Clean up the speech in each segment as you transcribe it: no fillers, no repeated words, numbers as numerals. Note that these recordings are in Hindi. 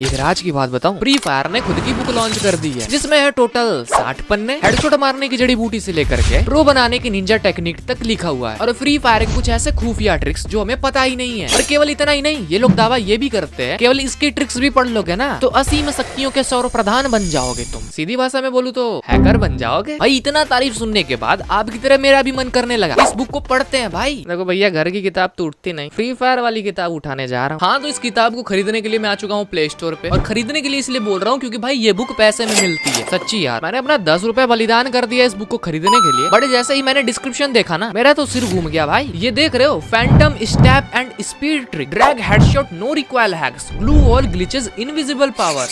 एक राज की बात बताऊं, फ्री फायर ने खुद की बुक लॉन्च कर दी है जिसमें है टोटल 60 पन्ने। हेडशॉट मारने की जड़ी बूटी से लेकर के प्रो बनाने की निंजा टेक्निक तक लिखा हुआ है और फ्री फायर के कुछ ऐसे खुफिया ट्रिक्स जो हमें पता ही नहीं है। और केवल इतना ही नहीं, ये लोग दावा ये भी करते हैं केवल इसकी ट्रिक्स भी पढ़ लोगे ना तो असीम शक्तियों के सौर प्रधान बन जाओगे तुम। सीधी भाषा में बोलूं तो हैकर बन जाओगे। भाई इतना तारीफ सुनने के बाद आपकी तरह मेरा भी मन करने लगा, इस बुक को पढ़ते हैं। भाई देखो भैया, घर की किताब तो उठती नहीं, फ्री फायर वाली किताब उठाने जा रहा हूँ। हाँ, तो इस किताब को खरीदने के लिए मैं आ चुका हूँ प्ले स्टोर पे, और खरीदने के लिए इसलिए बोल रहा हूँ क्योंकि भाई ये बुक पैसे में मिलती है। सच्ची यार, मैंने अपना 10 रुपए बलिदान कर दिया इस बुक को खरीदने के लिए, बट जैसे ही मैंने डिस्क्रिप्शन देखा ना मेरा तो सिर घूम गया। भाई ये देख रहे हो, phantom step and speed trick, drag headshot, no recoil hacks, glue wall glitches, invisible power,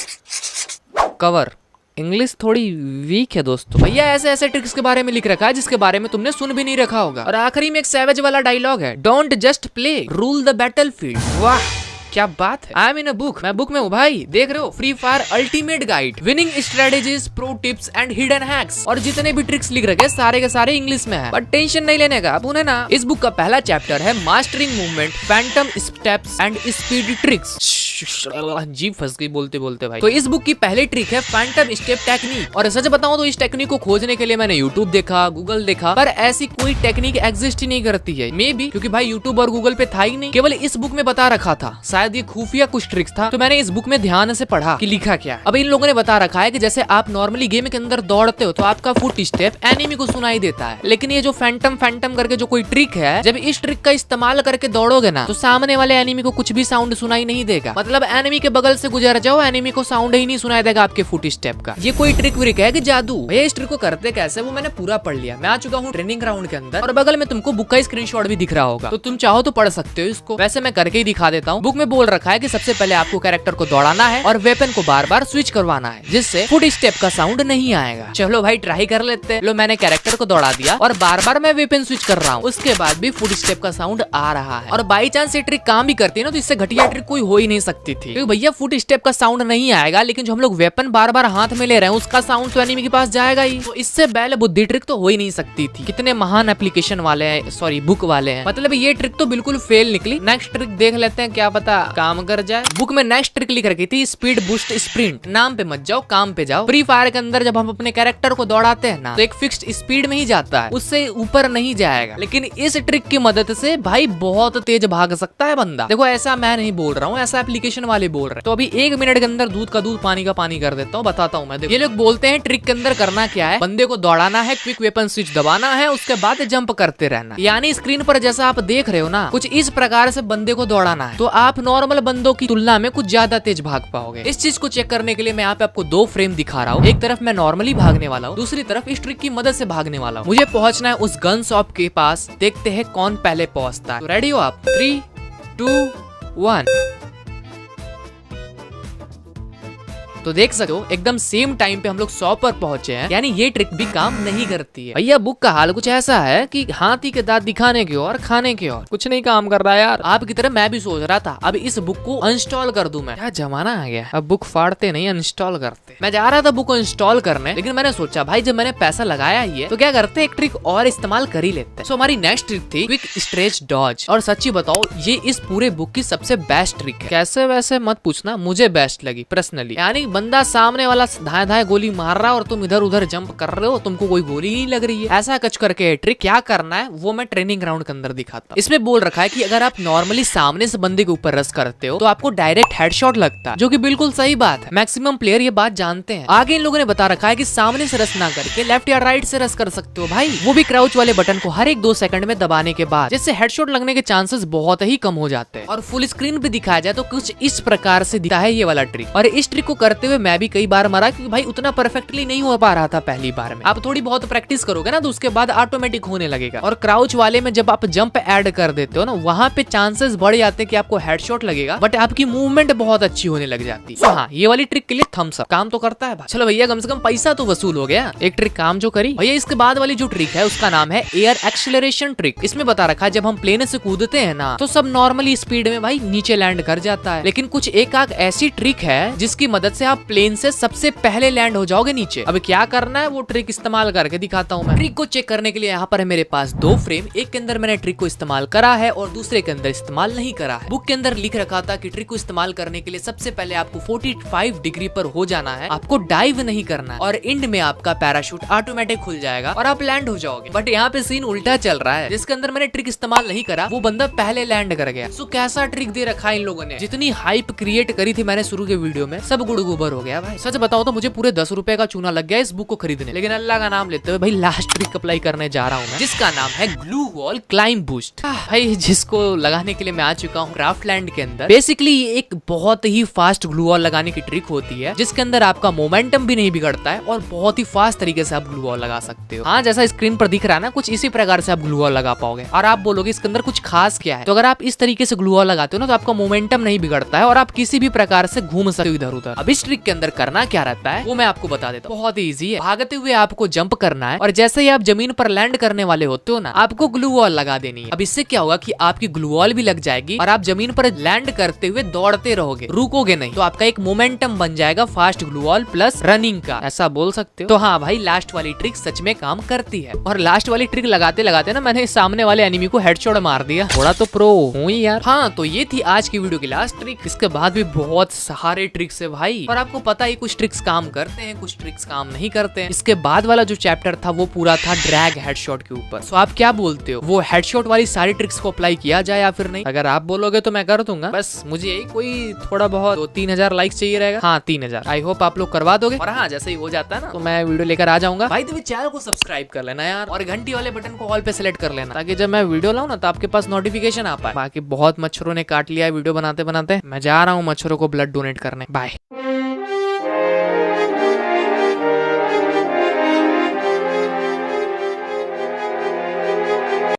cover. English थोड़ी वीक है दोस्तों। भैया ऐसे ऐसे ट्रिक्स के बारे में लिख रखा है जिसके बारे में तुमने सुन भी नहीं रखा होगा। और आखिरी में एक सैवेज वाला डायलॉग है, don't just play, rule the battlefield. वाह क्या बात है। I am in a book, मैं बुक में हूँ भाई। देख रहे हो, free fire ultimate guide, winning strategies, pro tips and hidden hacks, और जितने भी ट्रिक्स लिख रखे सारे के सारे इंग्लिश में है। बट टेंशन नहीं लेने का, अब उन्हें ना इस बुक का पहला चैप्टर है mastering movement, Phantom steps and speed tricks. जीभ फंस गई बोलते बोलते भाई। तो इस बुक की पहली ट्रिक है फैंटम स्टेप टेक्निक, और सच बताऊं तो इस टेक्निक को खोजने के लिए मैंने यूट्यूब देखा, गूगल देखा, पर ऐसी कोई टेक्निक एग्जिस्ट ही नहीं करती है। मे बी क्योंकि भाई यूट्यूब और गूगल पे था ही नहीं, केवल इस बुक में बता रखा था। शायद ये खुफिया कुछ ट्रिक्स था, तो मैंने इस बुक में ध्यान से पढ़ा कि लिखा क्या है। अब इन लोगों ने बता रखा है कि जैसे आप नॉर्मली गेम के अंदर दौड़ते हो तो आपका फुट स्टेप एनिमी को सुनाई देता है, लेकिन ये जो फैंटम करके जो कोई ट्रिक है, जब इस ट्रिक का इस्तेमाल करके दौड़ोगे ना तो सामने वाले एनिमी को कुछ भी साउंड सुनाई नहीं देगा। मतलब एनिमी के बगल से गुजर जाओ, एनिमी को साउंड ही नहीं सुनाई देगा आपके फुट स्टेप का। ये कोई ट्रिक व्रिक है कि जादू? भैया इस ट्रिक को करते कैसे वो मैंने पूरा पढ़ लिया। मैं आ चुका हूँ ट्रेनिंग ग्राउंड के अंदर, और बगल में तुमको बुक का स्क्रीनशॉट भी दिख रहा होगा, तो तुम चाहो तो पढ़ सकते हो इसको। वैसे मैं करके ही दिखा देता हूँ। बुक में बोल रखा है कि सबसे पहले आपको कैरेक्टर को दौड़ाना है और वेपन को बार बार स्विच करवाना है, जिससे फुट स्टेप का साउंड नहीं आएगा। चलो भाई ट्राई कर लेते हैं। लो, मैंने कैरेक्टर को दौड़ा दिया और बार बार मैं वेपन स्विच कर रहा हूँ, उसके बाद भी फुट स्टेप का साउंड आ रहा है। और बाई चांस ये ट्रिक काम भी करती है ना तो इससे घटिया ट्रिक कोई हो ही नहीं सकती थी, क्योंकि भैया फुट स्टेप का साउंड नहीं आएगा, लेकिन जो हम लोग वेपन बार बार हाथ में ले रहे हैं उसका साउंड तो एनिमी के पास जाएगा ही। तो इससे बैल बुद्धि ट्रिक तो हो ही नहीं सकती थी। कितने महान एप्लीकेशन वाले हैं, सॉरी बुक वाले हैं। मतलब ये ट्रिक तो बिल्कुल फेल निकली। नेक्स्ट ट्रिक देख लेते हैं, क्या पता काम कर जाए। बुक में नेक्स्ट ट्रिक लिख रखी थी, स्पीड बूस्ट स्प्रिंट। नाम पे मत जाओ, काम पे जाओ। फ्री फायर के अंदर जब हम अपने कैरेक्टर को दौड़ाते हैं ना तो एक फिक्स्ड स्पीड में ही जाता है, उससे ऊपर नहीं जाएगा। लेकिन इस ट्रिक की मदद से भाई बहुत तेज भाग सकता है बंदा। देखो ऐसा मैं नहीं बोल रहा हूँ, ऐसा एप्लीकेशन वाले बोल रहे हैं। तो अभी 1 मिनट के अंदर दूध का दूध पानी का पानी कर देता हूँ, बताता हूँ मैं। ये लोग बोलते हैं ट्रिक के अंदर करना क्या है, बंदे को दौड़ाना है, क्विक वेपन स्विच दबाना है, उसके बाद जंप करते रहना। यानी स्क्रीन पर जैसा आप देख रहे हो ना, कुछ इस प्रकार से बंदे को दौड़ाना है, तो आप नॉर्मल बंदों की तुलना में कुछ ज्यादा तेज भाग पाओगे। इस चीज को चेक करने के लिए मैं यहाँ पे आपको 2 फ्रेम दिखा रहा हूँ। एक तरफ मैं नॉर्मली भागने वाला हूँ, दूसरी तरफ इस ट्रिक की मदद से भागने वाला हूँ। मुझे पहुंचना है उस गन शॉप के पास, देखते हैं कौन पहले पहुंचता है। तो रेडी हो आप? 3, 2, 1। तो देख सकते हो एकदम सेम टाइम पे हम लोग 100 पर पहुंचे हैं, यानी ये ट्रिक भी काम नहीं करती है। भैया बुक का हाल कुछ ऐसा है कि हाथी के दांत दिखाने की और खाने की और कुछ नहीं काम कर रहा है यार। आपकी तरह मैं भी सोच रहा था अब इस बुक को अनस्टॉल कर दूं। मैं क्या जमाना आ गया, अब बुक फाड़ते नहीं अनस्टॉल करते। मैं जा रहा था बुक को इंस्टॉल करने, लेकिन मैंने सोचा भाई जब मैंने पैसा लगाया ही है तो क्या करते एक ट्रिक और इस्तेमाल कर ही लेते हैं। सो हमारी नेक्स्ट ट्रिक थी क्विक स्ट्रेच डॉज, और सच्ची बताओ ये इस पूरे बुक की सबसे बेस्ट ट्रिक है। कैसे वैसे मत पूछना, मुझे बेस्ट लगी पर्सनली। यानी बंदा सामने वाला धाए धाए गोली मार रहा है और तुम इधर उधर जंप कर रहे हो, तुमको कोई गोली नहीं लग रही है। ऐसा कच करके ट्रिक क्या करना है वो मैं ट्रेनिंग ग्राउंड के अंदर दिखाता हूं। इसमें बोल रखा है कि अगर आप नॉर्मली सामने से बंदे के ऊपर रश करते हो तो आपको डायरेक्ट हेडशॉट लगता है, जो कि बिल्कुल सही बात है। मैक्सिमम प्लेयर ये बात जानते हैं। आगे इन लोगों ने बता रखा है कि सामने से रश ना करके लेफ्ट या राइट से रश कर सकते हो भाई, वो भी क्राउच वाले बटन को हर एक 2 सेकंड में दबाने के बाद, जिससे हेडशॉट लगने के चांसेस बहुत ही कम हो जाते हैं। और फुल स्क्रीन पे दिखाया जाए तो कुछ इस प्रकार से दिखता है ये वाला ट्रिक। और इस ट्रिक को करते हुए मैं भी कई बार मरा, क्योंकि भाई उतना परफेक्टली नहीं हो पा रहा था पहली बार में। आप थोड़ी बहुत प्रैक्टिस करोगे ना तो उसके बाद ऑटोमेटिक होने लगेगा। और क्राउच वाले में जब आप जंप ऐड कर देते हो ना, वहाँ पे चांसेस बढ़ जाते हैं कि आपको हेडशॉट लगेगा, बट आपकी मूवमेंट बहुत अच्छी होने लग जाती है। हाँ, ये वाली ट्रिक के लिए थम्स अप, काम तो करता है। चलो भैया कम से कम पैसा तो वसूल हो गया, एक ट्रिक काम जो करी। भैया इसके बाद वाली जो ट्रिक है उसका नाम है एयर एक्सेलरेशन ट्रिक। इसमें बता रखा है जब हम प्लेन से कूदते हैं ना तो सब नॉर्मली स्पीड में भाई नीचे लैंड कर जाता है, लेकिन कुछ एक आध ऐसी ट्रिक है जिसकी मदद से आप प्लेन से सबसे पहले लैंड हो जाओगे नीचे। अब क्या करना है वो ट्रिक इस्तेमाल करके दिखाता हूँ मैं। ट्रिक को चेक करने के लिए यहाँ पर है मेरे पास दो फ्रेम, एक के अंदर मैंने ट्रिक को इस्तेमाल करा है और दूसरे के अंदर इस्तेमाल नहीं करा है। बुक के अंदर लिख रखा था कि ट्रिक को इस्तेमाल करने के लिए सबसे पहले आपको 45 डिग्री पर हो जाना है, आपको डाइव नहीं करना है और एंड में आपका पैराशूट ऑटोमेटिक खुल जाएगा और आप लैंड हो जाओगे। बट यहाँ पे सीन उल्टा चल रहा है, जिसके अंदर मैंने ट्रिक इस्तेमाल नहीं करा वो बंदा पहले लैंड कर गया। सो कैसा ट्रिक दे रखा है इन लोगों ने, जितनी हाइप क्रिएट करी थी मैंने शुरू के वीडियो में सब गुड़ गोबर हो गया भाई। सच बताओ तो मुझे पूरे 10 रुपए का चूना लग गया इस बुक को खरीदने, लेकिन अल्लाह का नाम लेते हुए भाई लास्ट ट्रिक अप्लाई करने जा रहा हूँ मैं, जिसका नाम है ग्लू वॉल क्लाइंब बूस्ट। भाई जिसको लगाने के लिए मैं आ चुका हूँ क्राफ्टलैंड के अंदर। बेसिकली ये एक बहुत ही फास्ट ग्लू वॉल लगाने की ट्रिक होती है, जिसके अंदर आपका मोमेंटम भी नहीं बिगड़ता है और बहुत ही फास्ट तरीके से आप ग्लू वॉल लगा सकते हो। हाँ जैसा स्क्रीन पर दिख रहा है ना, कुछ इसी प्रकार से आप ग्लू वॉल लगा पाओगे। और आप बोलोगे इसके अंदर कुछ खास क्या है, तो अगर आप इस तरीके से ग्लू वॉल लगाते हो ना तो आपका मोमेंटम नहीं बिगड़ता है और आप किसी भी प्रकार से घूम सकते हो इधर उधर। अब इस ट्रिक के अंदर करना क्या रहता है वो मैं आपको बता देता हूँ। बहुत ही ईजी है, भागते हुए आपको जंप करना है और जैसे ही आप जमीन पर लैंड करने वाले होते हो ना, आपको ग्लू वॉल लगा देनी है। अब इससे क्या होगा कि आपकी ग्लू वॉल भी लग जाएगी और आप जमीन पर लैंड करते हुए दौड़ते रहोगे, रुकोगे नहीं। तो आपका एक मोमेंटम बन जाएगा fast glue wall plus running का, ऐसा बोल सकते हो। तो हाँ भाई लास्ट वाली ट्रिक सच में काम करती है। और लास्ट वाली ट्रिक लगाते लगाते ना मैंने सामने वाले एनिमी को हेडशॉट मार दिया। थोड़ा तो प्रो हूँ यार। हाँ तो ये थी आज की वीडियो की लास्ट ट्रिक। इसके बाद भी बहुत सारे ट्रिक्स है भाई, और आपको पता ही कुछ ट्रिक्स काम करते हैं कुछ ट्रिक्स काम नहीं करते हैं। इसके बाद वाला जो चैप्टर था वो पूरा था ड्रैग हेडशॉट के ऊपर। सो आप क्या बोलते हो, वो हेडशॉट वाली सारी ट्रिक्स को अप्लाई किया जाए या फिर नहीं? अगर आप बोलोगे तो मैं कर दूंगा, बस मुझे यही कोई थोड़ा बहुत 2-3 लाइक्स चाहिए रहेगा। हाँ 3000 आई होप आप लोग करवा दोगे। और हाँ जैसे ही हो जाता है ना तो मैं वीडियो लेकर आ जाऊंगा। भाई तो चैनल को सब्सक्राइब कर लेना यार और घंटी वाले बटन को ऑल पे सेलेक्ट कर लेना, ताकि जब मैं वीडियो लाऊं ना तो आपके पास नोटिफिकेशन आ पाए। बाकी बहुत मच्छरों ने काट लिया वीडियो बनाते बनाते, मैं जा रहा हूँ मच्छरों को ब्लड डोनेट करने। बाय।